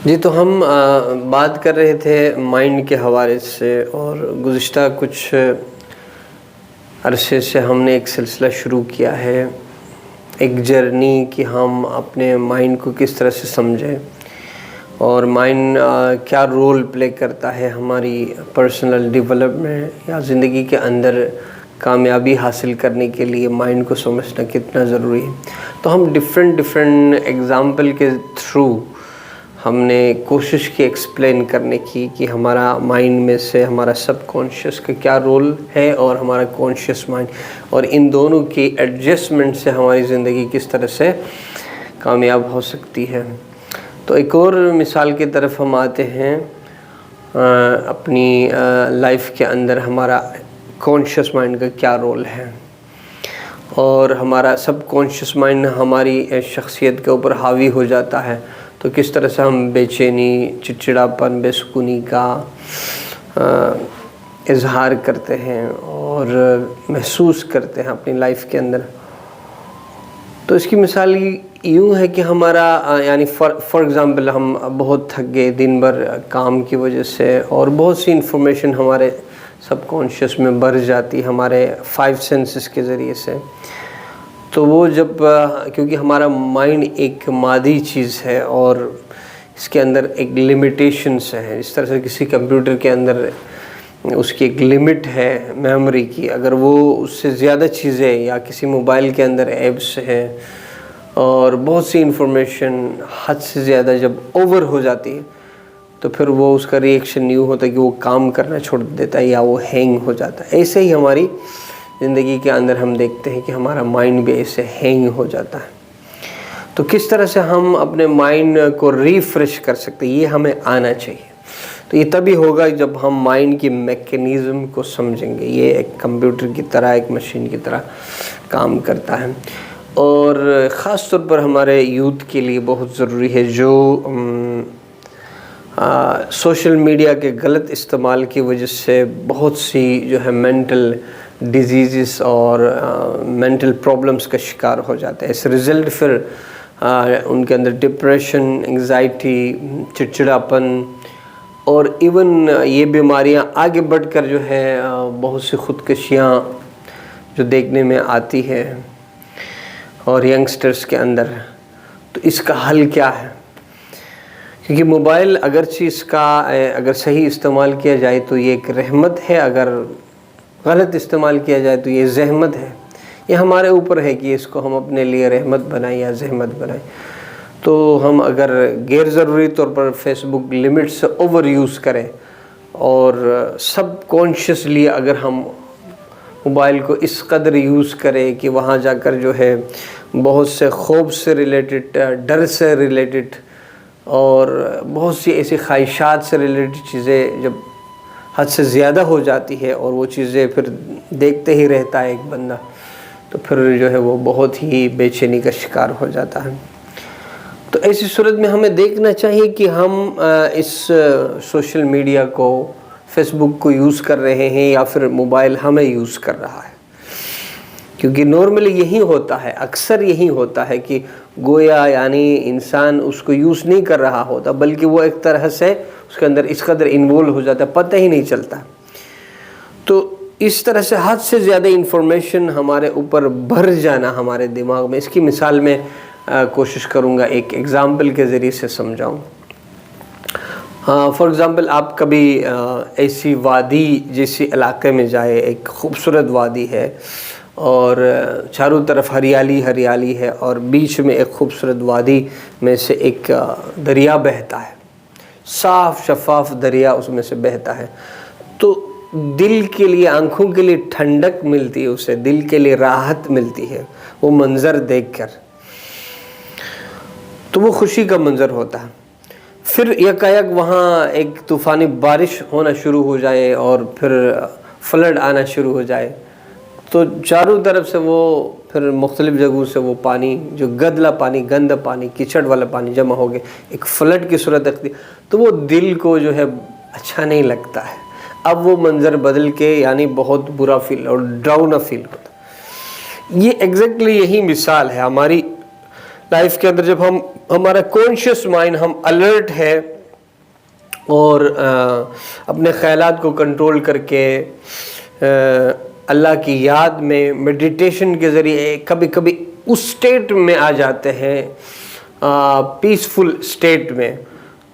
جی، تو ہم بات کر رہے تھے مائنڈ کے حوالے سے، اور گزشتہ کچھ عرصے سے ہم نے ایک سلسلہ شروع کیا ہے، ایک جرنی کہ ہم اپنے مائنڈ کو کس طرح سے سمجھیں، اور مائنڈ کیا رول پلے کرتا ہے ہماری پرسنل ڈیولپمنٹ یا زندگی کے اندر کامیابی حاصل کرنے کے لیے مائنڈ کو سمجھنا کتنا ضروری ہے۔ تو ہم ڈفرینٹ ایگزامپل کے تھرو ہم نے کوشش کی ایکسپلین کرنے کی کہ ہمارا مائنڈ میں سے ہمارا سب کانشیس کا کیا رول ہے اور ہمارا کانشیس مائنڈ، اور ان دونوں کی ایڈجسٹمنٹ سے ہماری زندگی کس طرح سے کامیاب ہو سکتی ہے۔ تو ایک اور مثال کی طرف ہم آتے ہیں، اپنی لائف کے اندر ہمارا کانشیس مائنڈ کا کیا رول ہے، اور ہمارا سب کانشیس مائنڈ ہماری شخصیت کے اوپر حاوی ہو جاتا ہے، تو کس طرح سے ہم بے چینی، چڑچڑاپن، بے سکونی کا اظہار کرتے ہیں اور محسوس کرتے ہیں اپنی لائف کے اندر۔ تو اس کی مثال یوں ہے کہ ہمارا یعنی فار ایگزامپل ہم بہت تھک گئے دن بھر کام کی وجہ سے، اور بہت سی انفارمیشن ہمارے سب کانشیس میں بھر جاتی ہمارے 5 سینسز کے ذریعے سے۔ تو وہ جب کیونکہ ہمارا مائنڈ ایک مادی چیز ہے اور اس کے اندر ایک لمیٹیشنس ہیں، اس طرح سے کسی کمپیوٹر کے اندر اس کی ایک لمٹ ہے میموری کی، اگر وہ اس سے زیادہ چیزیں، یا کسی موبائل کے اندر ایپس ہیں اور بہت سی انفارمیشن حد سے زیادہ جب اوور ہو جاتی ہے، تو پھر وہ اس کا ری ایکشن یوں ہوتا ہے کہ وہ کام کرنا چھوڑ دیتا ہے یا وہ ہینگ ہو جاتا ہے۔ ایسے ہی ہماری زندگی کے اندر ہم دیکھتے ہیں کہ ہمارا مائنڈ بھی ایسے ہینگ ہو جاتا ہے۔ تو کس طرح سے ہم اپنے مائنڈ کو ریفریش کر سکتے ہیں، یہ ہمیں آنا چاہیے۔ تو یہ تبھی ہوگا جب ہم مائنڈ کی میکینزم کو سمجھیں گے۔ یہ ایک کمپیوٹر کی طرح، ایک مشین کی طرح کام کرتا ہے، اور خاص طور پر ہمارے یوتھ کے لیے بہت ضروری ہے، جو سوشل میڈیا کے غلط استعمال کی وجہ سے بہت سی جو ہے مینٹل ڈیزیزز اور مینٹل پرابلمس کا شکار ہو جاتے ہیں۔ اس رزلٹ پھر ان کے اندر ڈپریشن، انگزائٹی، چڑچڑاپن، اور ایون یہ بیماریاں آگے بڑھ کر جو ہے بہت سی خودکشیاں جو دیکھنے میں آتی ہے اور ینگسٹرز کے اندر۔ تو اس کا حل کیا ہے؟ کیونکہ موبائل اگرچہ اس کا اگر صحیح استعمال کیا جائے تو یہ ایک رحمت ہے، اگر غلط استعمال کیا جائے تو یہ زحمت ہے۔ یہ ہمارے اوپر ہے کہ اس کو ہم اپنے لیے رحمت بنائیں یا زحمت بنائیں۔ تو ہم اگر غیر ضروری طور پر فیس بک لمٹ سے اوور یوز کریں، اور سب کانشیسلی اگر ہم موبائل کو اس قدر یوز کریں کہ وہاں جا کر جو ہے بہت سے خوف سے ریلیٹڈ، ڈر سے ریلیٹڈ، اور بہت سی ایسی خواہشات سے ریلیٹڈ چیزیں جب حد سے زیادہ ہو جاتی ہے، اور وہ چیزیں پھر دیکھتے ہی رہتا ہے ایک بندہ، تو پھر جو ہے وہ بہت ہی بے چینی کا شکار ہو جاتا ہے۔ تو ایسی صورت میں ہمیں دیکھنا چاہیے کہ ہم اس سوشل میڈیا کو، فیس بک کو یوز کر رہے ہیں یا پھر موبائل ہمیں یوز کر رہا ہے۔ کیونکہ نارملی یہی ہوتا ہے، اکثر یہی ہوتا ہے کہ گویا یعنی انسان اس کو یوز نہیں کر رہا ہوتا، بلکہ وہ ایک طرح سے اس کے اندر اس قدر انوالو ہو جاتا ہے، پتہ ہی نہیں چلتا۔ تو اس طرح سے حد سے زیادہ انفارمیشن ہمارے اوپر بھر جانا ہمارے دماغ میں، اس کی مثال میں کوشش کروں گا ایک ایگزامپل کے ذریعے سے سمجھاؤں۔ فار ایگزامپل آپ کبھی ایسی وادی جیسی علاقے میں جائے، ایک خوبصورت وادی ہے اور چاروں طرف ہریالی ہریالی ہے، اور بیچ میں ایک خوبصورت وادی میں سے ایک دریا بہتا ہے، صاف شفاف دریا اس میں سے بہتا ہے۔ تو دل کے لیے، آنکھوں کے لیے ٹھنڈک ملتی ہے، اسے دل کے لیے راحت ملتی ہے وہ منظر دیکھ کر، تو وہ خوشی کا منظر ہوتا ہے۔ پھر یکایک وہاں ایک طوفانی بارش ہونا شروع ہو جائے اور پھر فلڈ آنا شروع ہو جائے، تو چاروں طرف سے وہ پھر مختلف جگہوں سے وہ پانی، جو گدلا پانی، گندا پانی، کیچڑ والا پانی جمع ہو گئے، ایک فلڈ کی صورت اختیار، تو وہ دل کو جو ہے اچھا نہیں لگتا ہے۔ اب وہ منظر بدل کے یعنی بہت برا فیل اور ڈراؤنا فیل ہوتا ہے۔ یہ ایگزیکٹلی یہی مثال ہے ہماری لائف کے اندر جب ہمارا کانشیس مائنڈ ہم الرٹ ہے اور اپنے خیالات کو کنٹرول کر کے اللہ کی یاد میں میڈیٹیشن کے ذریعے کبھی کبھی اس سٹیٹ میں آ جاتے ہیں، پیسفل سٹیٹ میں،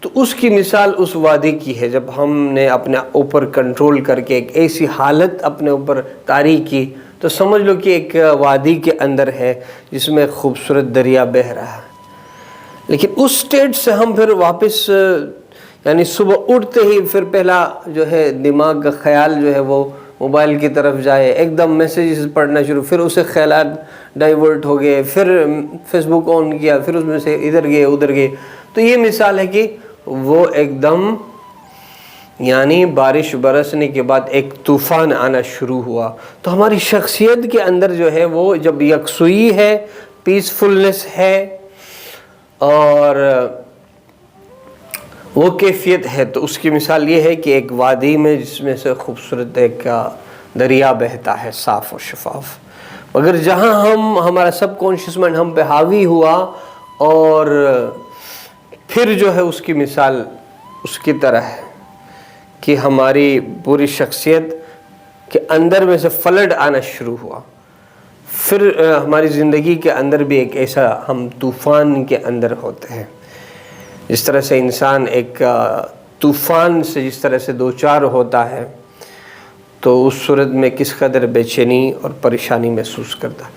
تو اس کی مثال اس وادی کی ہے جب ہم نے اپنے اوپر کنٹرول کر کے ایک ایسی حالت اپنے اوپر طاری کی، تو سمجھ لو کہ ایک وادی کے اندر ہے جس میں خوبصورت دریا بہہ رہا ہے۔ لیکن اس سٹیٹ سے ہم پھر واپس یعنی صبح اٹھتے ہی پھر پہلا جو ہے دماغ کا خیال جو ہے وہ موبائل کی طرف جائے، ایک دم میسیجز پڑھنا شروع، پھر اسے خیالات ڈائیورٹ ہو گئے، پھر فیس بک آن کیا، پھر اس میں سے ادھر گئے ادھر گئے۔ تو یہ مثال ہے کہ وہ ایک دم یعنی بارش برسنے کے بعد ایک طوفان آنا شروع ہوا۔ تو ہماری شخصیت کے اندر جو ہے وہ جب یکسوئی ہے، پیسفلنس ہے اور وہ کیفیت ہے، تو اس کی مثال یہ ہے کہ ایک وادی میں جس میں سے خوبصورت ایک دریا بہتا ہے، صاف و شفاف۔ مگر جہاں ہمارا سب کانشیس مائنڈ ہم پہ حاوی ہوا اور پھر جو ہے اس کی مثال اس کی طرح ہے کہ ہماری پوری شخصیت کے اندر میں سے فلڈ آنا شروع ہوا۔ پھر ہماری زندگی کے اندر بھی ایک ایسا ہم طوفان کے اندر ہوتے ہیں، جس طرح سے انسان ایک طوفان سے جس طرح سے دوچار ہوتا ہے تو اس صورت میں کس قدر بے چینی اور پریشانی محسوس کرتا ہے۔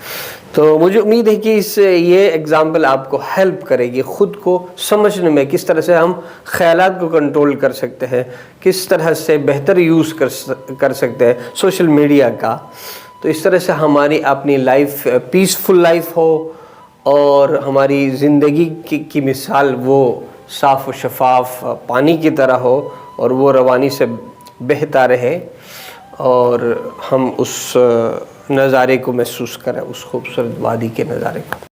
تو مجھے امید ہے کہ یہ اگزامپل آپ کو ہیلپ کرے گی خود کو سمجھنے میں، کس طرح سے ہم خیالات کو کنٹرول کر سکتے ہیں، کس طرح سے بہتر یوز کر سکتے ہیں سوشل میڈیا کا۔ تو اس طرح سے ہماری اپنی لائف پیسفل لائف ہو اور ہماری زندگی کی مثال وہ صاف و شفاف پانی کی طرح ہو اور وہ روانی سے بہتا رہے اور ہم اس نظارے کو محسوس کریں، اس خوبصورت وادی کے نظارے کو۔